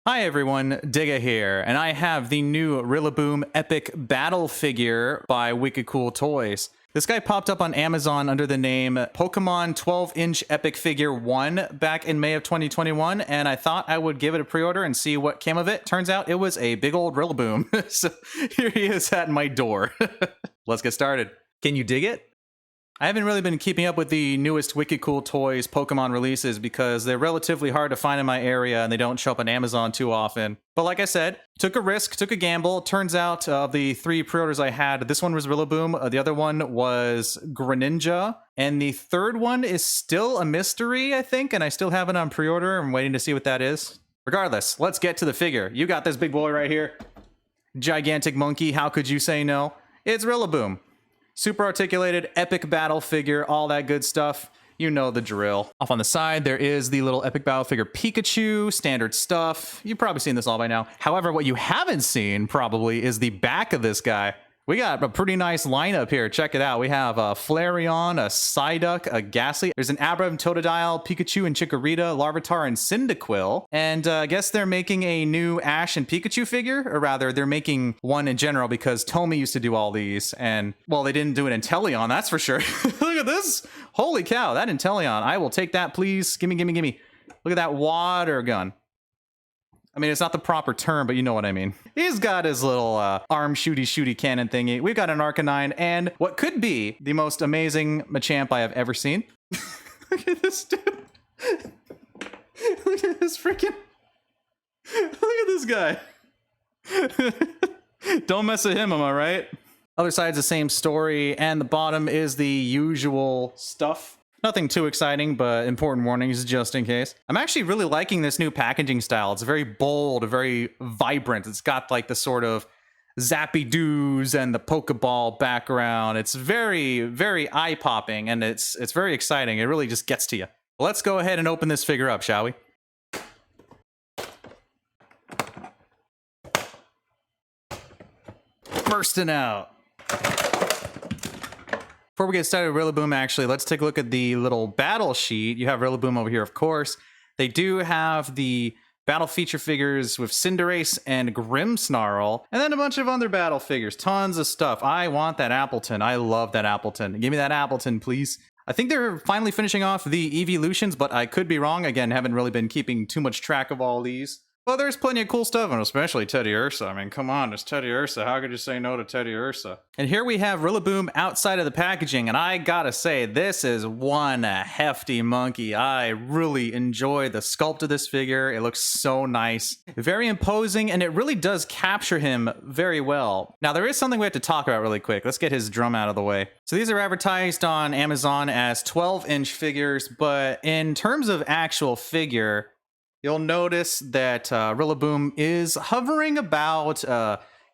Hi everyone, Digga here, and I have the new Rillaboom Epic Battle figure by Wicked Cool Toys. This guy popped up on Amazon under the name Pokemon 12-inch Epic Figure 1 back in May of 2021, and I thought I would give it a pre-order and see what came of it. Turns out it was a big old Rillaboom. So here he is at my door. Let's get started. Can you dig it? I haven't really been keeping up with the newest Wicked Cool Toys Pokemon releases because they're relatively hard to find in my area and they don't show up on Amazon too often. But like I said, took a risk, took a gamble. Turns out of the three pre-orders I had, this one was Rillaboom, the other one was Greninja, and the third one is still a mystery, I think, and I still have it on pre-order. I'm waiting to see what that is. Regardless, let's get to the figure. You got this big boy right here. Gigantic monkey, how could you say no? It's Rillaboom. Super articulated, epic battle figure, all that good stuff. You know the drill. Off on the side, there is the little epic battle figure Pikachu, standard stuff. You've probably seen this all by now. However, what you haven't seen, probably, is the back of this guy. We got a pretty nice lineup here. Check it out. We have a Flareon, a Psyduck, a Ghastly. There's an Abram, Totodile, Pikachu and Chikorita, Larvitar, and Cyndaquil. And I guess they're making a new Ash and Pikachu figure, or rather, they're making one in general because Tomy used to do all these. And, well, they didn't do an Inteleon, that's for sure. Look at this. Holy cow, that Inteleon. I will take that, please. Gimme, gimme, gimme. Look at that water gun. I mean, it's not the proper term, but you know what I mean. He's got his little arm shooty cannon thingy. We've got an Arcanine and what could be the most amazing Machamp I have ever seen. Look at this dude. Look at this freaking... Look at this guy. Don't mess with him, am I right? Other side's the same story, and the bottom is the usual stuff. Nothing too exciting, but important warnings just in case. I'm actually really liking this new packaging style. It's very bold, very vibrant. It's got like the sort of zappy-doos and the Pokeball background. It's very, very eye-popping, and it's very exciting. It really just gets to you. Let's go ahead and open this figure up, shall we? Bursting out. Before we get started with Rillaboom, actually, let's take a look at the little battle sheet. You have Rillaboom over here, of course. They do have the battle feature figures with Cinderace and Grimmsnarl, and then a bunch of other battle figures. Tons of stuff. I want that Appleton. I love that Appleton. Give me that Appleton, please. I think they're finally finishing off the evolutions, but I could be wrong. Again, haven't really been keeping too much track of all these. Well, there's plenty of cool stuff, and especially Teddy Ursa. I mean, come on, it's Teddy Ursa. How could you say no to Teddy Ursa? And here we have Rillaboom outside of the packaging, and I gotta say, this is one hefty monkey. I really enjoy the sculpt of this figure. It looks so nice. Very imposing, and it really does capture him very well. Now, there is something we have to talk about really quick. Let's get his drum out of the way. So these are advertised on Amazon as 12-inch figures, but in terms of actual figure, you'll notice that Rillaboom is hovering about,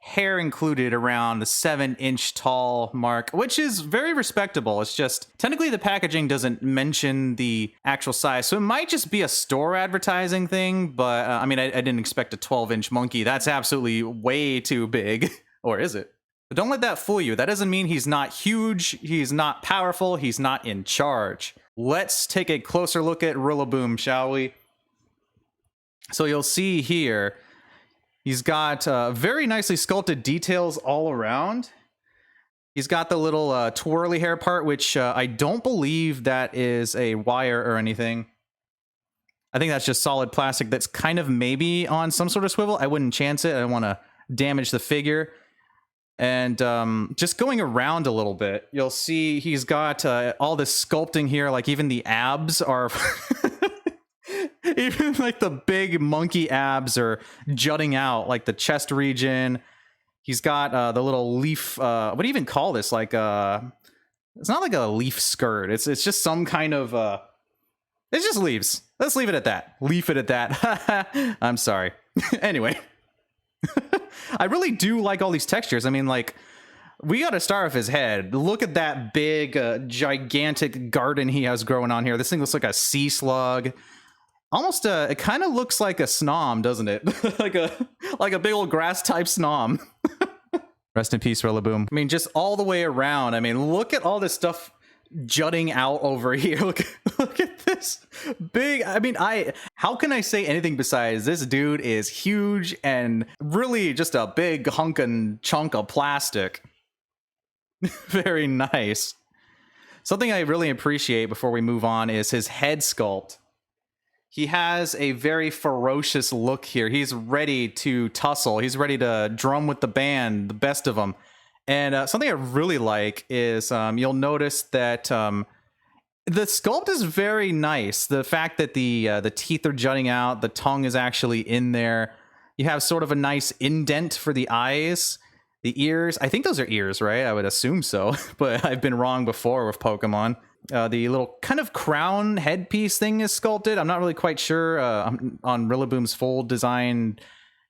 hair included, around the 7-inch tall mark, which is very respectable. It's just, technically the packaging doesn't mention the actual size, so it might just be a store advertising thing, but I mean, I didn't expect a 12-inch monkey. That's absolutely way too big. Or is it? But don't let that fool you. That doesn't mean he's not huge, he's not powerful, he's not in charge. Let's take a closer look at Rillaboom, shall we? So you'll see here, he's got very nicely sculpted details all around. He's got the little twirly hair part, which I don't believe that is a wire or anything. I think that's just solid plastic that's kind of maybe on some sort of swivel. I wouldn't chance it. I don't want to damage the figure. And just going around a little bit, you'll see he's got all this sculpting here, like even the abs are... Even like the big monkey abs are jutting out, like the chest region. He's got the little leaf, what do you even call this? Like, it's not like a leaf skirt. It's just some kind of, it's just leaves. Let's leave it at that. Leave it at that. I'm sorry. Anyway. I really do like all these textures. I mean, like, we got to start with his head. Look at that big, gigantic garden he has growing on here. This thing looks like a sea slug. Almost it kind of looks like a snom, doesn't it? like a big old grass type snom. Rest in peace, Rillaboom. I mean, just all the way around. I mean, look at all this stuff jutting out over here. Look at this big. I mean, how can I say anything besides this dude is huge and really just a big hunkin' chunk of plastic. Very nice. Something I really appreciate before we move on is his head sculpt. He has a very ferocious look here. He's ready to tussle. He's ready to drum with the band, the best of them. And something I really like is you'll notice that the sculpt is very nice. The fact that the teeth are jutting out, the tongue is actually in there. You have sort of a nice indent for the eyes, the ears. I think those are ears, right? I would assume so, but I've been wrong before with Pokemon. The little kind of crown headpiece thing is sculpted. I'm not really quite sure on Rillaboom's full design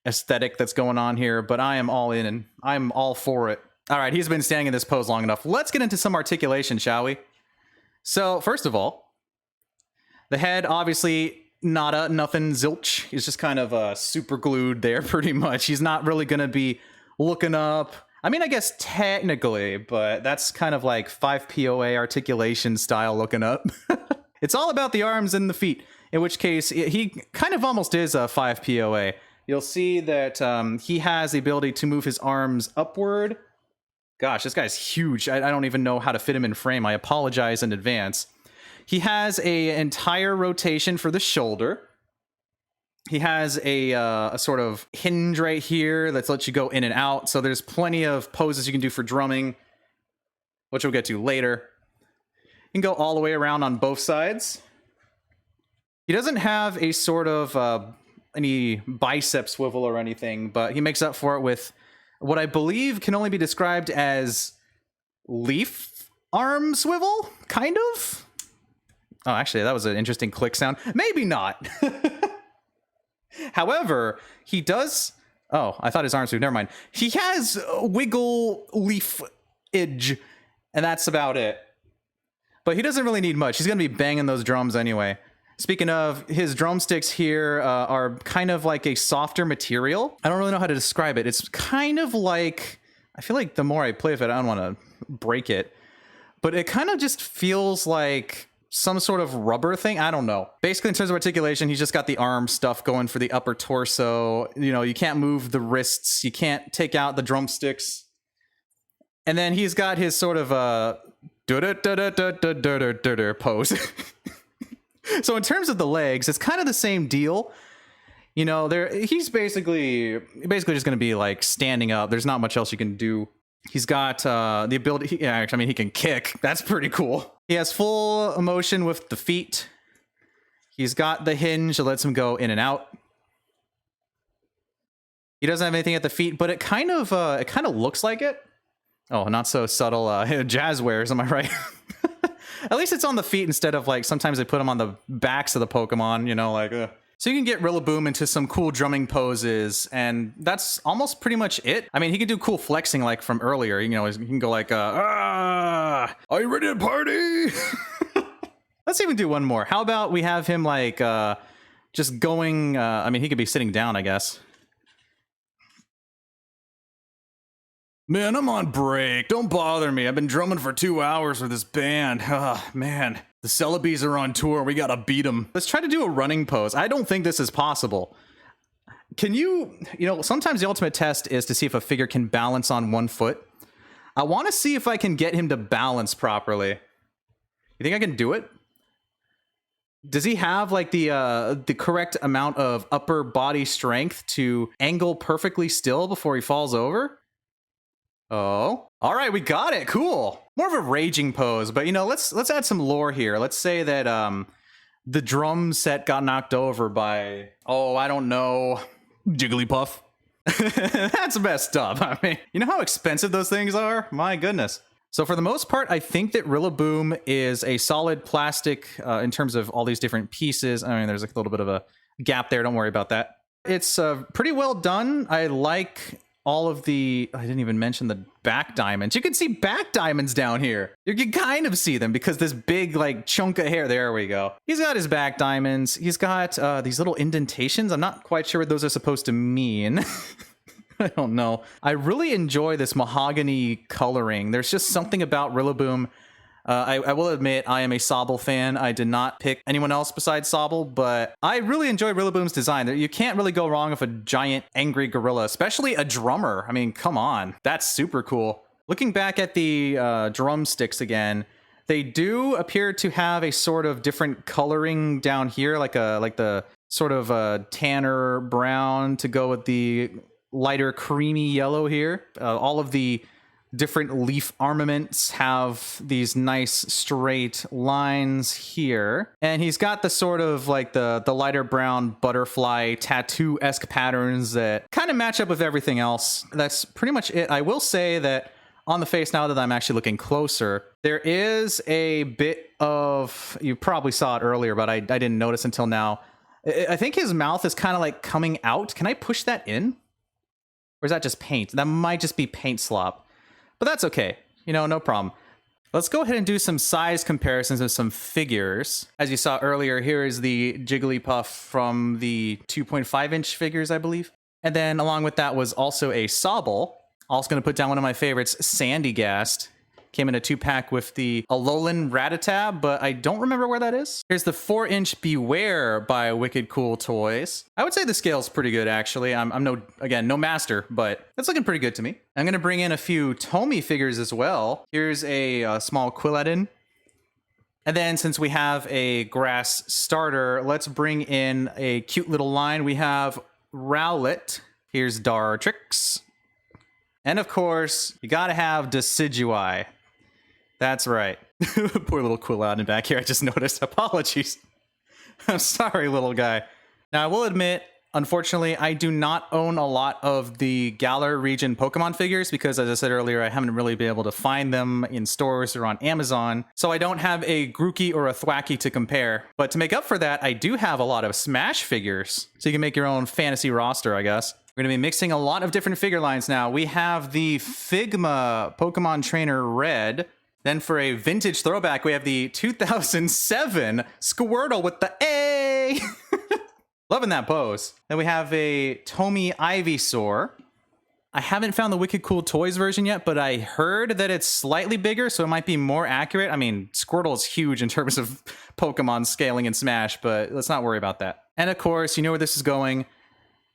aesthetic that's going on here, but I am all in and I'm all for it. All right, he's been standing in this pose long enough. Let's get into some articulation, shall we? So, first of all, the head, obviously, nothing zilch. He's just kind of super glued there, pretty much. He's not really going to be looking up. I mean, I guess technically, but that's kind of like 5 POA articulation style looking up. It's all about the arms and the feet, in which case he kind of almost is a 5 POA. You'll see that he has the ability to move his arms upward. Gosh, this guy's huge. I don't even know how to fit him in frame. I apologize in advance. He has an entire rotation for the shoulder. He has a sort of hinge right here that lets you go in and out. So there's plenty of poses you can do for drumming, which we'll get to later. You can go all the way around on both sides. He doesn't have a sort of any bicep swivel or anything, but he makes up for it with what I believe can only be described as leaf arm swivel, kind of. Oh, actually, that was an interesting click sound. Maybe not. However, he does... Oh, I thought his arms moved. Never mind. He has wiggle leaf edge, and that's about it. But he doesn't really need much. He's going to be banging those drums anyway. Speaking of, his drumsticks here are kind of like a softer material. I don't really know how to describe it. It's kind of like... I feel like the more I play with it, I don't want to break it. But it kind of just feels like some sort of rubber thing. I don't know. Basically, in terms of articulation, he's just got the arm stuff going for the upper torso. You know, you can't move the wrists. You can't take out the drumsticks. And then he's got his sort of pose. So in terms of the legs, it's kind of the same deal. You know, he's basically just going to be like standing up. There's not much else you can do. He's got the ability. I mean, he can kick. That's pretty cool. He has full motion with the feet. He's got the hinge that lets him go in and out. He doesn't have anything at the feet, but it kind of looks like it. Oh, not so subtle. Jazz wears, am I right? At least it's on the feet instead of like sometimes they put them on the backs of the Pokemon, you know, like. So you can get Rillaboom into some cool drumming poses, and that's almost pretty much it. I mean, he can do cool flexing like from earlier. You know, he can go like, are you ready to party? Let's even do one more. How about we have him like just going, I mean, he could be sitting down, I guess. Man, I'm on break. Don't bother me. I've been drumming for 2 hours with this band. Oh, man. The Celebies are on tour. We gotta beat them. Let's try to do a running pose. I don't think this is possible. Can you know, sometimes the ultimate test is to see if a figure can balance on one foot. I want to see if I can get him to balance properly. You think I can do it? Does he have like the correct amount of upper body strength to angle perfectly still before he falls over? Oh, all right, we got it. Cool. More of a raging pose, but you know, let's add some lore here. Let's say that the drum set got knocked over by, oh, I don't know, Jigglypuff. That's messed up. I mean, you know how expensive those things are? My goodness. So for the most part, I think that Rillaboom is a solid plastic in terms of all these different pieces. I mean, there's a little bit of a gap there. Don't worry about that. It's pretty well done. I like all of the, I didn't even mention the back diamonds. You can see back diamonds down here. You can kind of see them because this big like chunk of hair, there we go. He's got his back diamonds. He's got these little indentations. I'm not quite sure what those are supposed to mean. I don't know. I really enjoy this mahogany coloring. There's just something about Rillaboom I will admit I am a Sobble fan. I did not pick anyone else besides Sobble, but I really enjoy Rillaboom's design. You can't really go wrong with a giant angry gorilla, especially a drummer. I mean, come on. That's super cool. Looking back at the drumsticks again, they do appear to have a sort of different coloring down here, like the sort of tanner brown to go with the lighter creamy yellow here. All of the different leaf armaments have these nice straight lines here. And he's got the sort of like the lighter brown butterfly tattoo-esque patterns that kind of match up with everything else. That's pretty much it. I will say that on the face, now that I'm actually looking closer, there is a bit of, you probably saw it earlier, but I didn't notice until now. I think his mouth is kind of like coming out. Can I push that in? Or is that just paint? That might just be paint slop. But that's okay. You know, no problem. Let's go ahead and do some size comparisons of some figures. As you saw earlier, here is the Jigglypuff from the 2.5-inch figures, I believe. And then along with that was also a Sobble. Also going to put down one of my favorites, Sandygast. Came in a 2-pack with the Alolan Rattata, but I don't remember where that is. Here's the 4-inch Beware by Wicked Cool Toys. I would say the scale's pretty good, actually. I'm no master, but it's looking pretty good to me. I'm going to bring in a few Tomy figures as well. Here's a small Quilladin. And then since we have a grass starter, let's bring in a cute little line. We have Rowlet. Here's Dartrix. And of course, you gotta have Decidueye. That's right. Poor little Quilladin back here, I just noticed. Apologies. I'm sorry, little guy. Now, I will admit, unfortunately, I do not own a lot of the Galar region Pokemon figures because, as I said earlier, I haven't really been able to find them in stores or on Amazon. So I don't have a Grookey or a Thwackey to compare. But to make up for that, I do have a lot of Smash figures. So you can make your own fantasy roster, I guess. We're going to be mixing a lot of different figure lines now. We have the Figma Pokemon Trainer Red. Then for a vintage throwback, we have the 2007 Squirtle with the A. Loving that pose. Then we have a Tomy Ivysaur. I haven't found the Wicked Cool Toys version yet, but I heard that it's slightly bigger, so it might be more accurate. I mean, Squirtle is huge in terms of Pokemon scaling in Smash, but let's not worry about that. And of course, you know where this is going.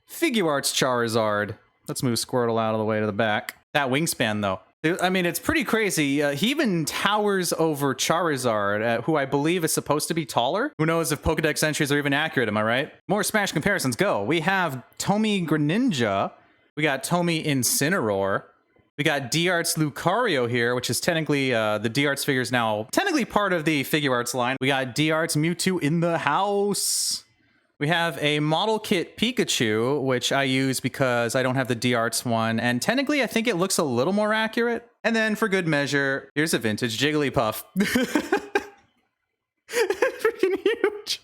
Figuarts Charizard. Let's move Squirtle out of the way to the back. That wingspan, though. I mean, it's pretty crazy. He even towers over Charizard, who I believe is supposed to be taller. Who knows if Pokedex entries are even accurate, am I right? More Smash comparisons, go. We have Tomy Greninja. We got Tomy Incineroar. We got D-Arts Lucario here, which is technically, the D-Arts figure is now technically part of the Figuarts line. We got D-Arts Mewtwo in the house. We have a model kit Pikachu, which I use because I don't have the D-Arts one. And technically, I think it looks a little more accurate. And then for good measure, here's a vintage Jigglypuff. Freaking huge.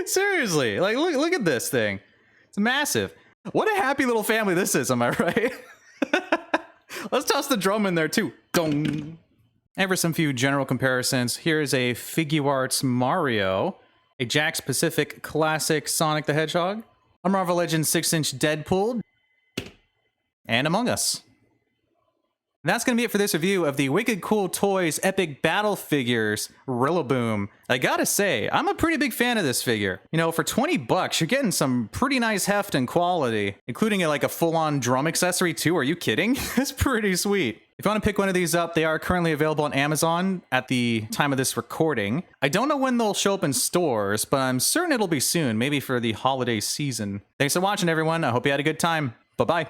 Seriously, like look at this thing. It's massive. What a happy little family this is, am I right? Let's toss the drum in there too. Dong. And for some few general comparisons, here's a Figuarts Mario. A Jax Pacific Classic Sonic the Hedgehog, a Marvel Legends 6-inch Deadpool, and Among Us. And that's going to be it for this review of the Wicked Cool Toys Epic Battle Figures Rillaboom. I gotta say, I'm a pretty big fan of this figure. You know, for 20 bucks, you're getting some pretty nice heft and quality, including like a full-on drum accessory too. Are you kidding? That's pretty sweet. If you want to pick one of these up, they are currently available on Amazon at the time of this recording. I don't know when they'll show up in stores, but I'm certain it'll be soon, maybe for the holiday season. Thanks for watching, everyone. I hope you had a good time. Bye-bye.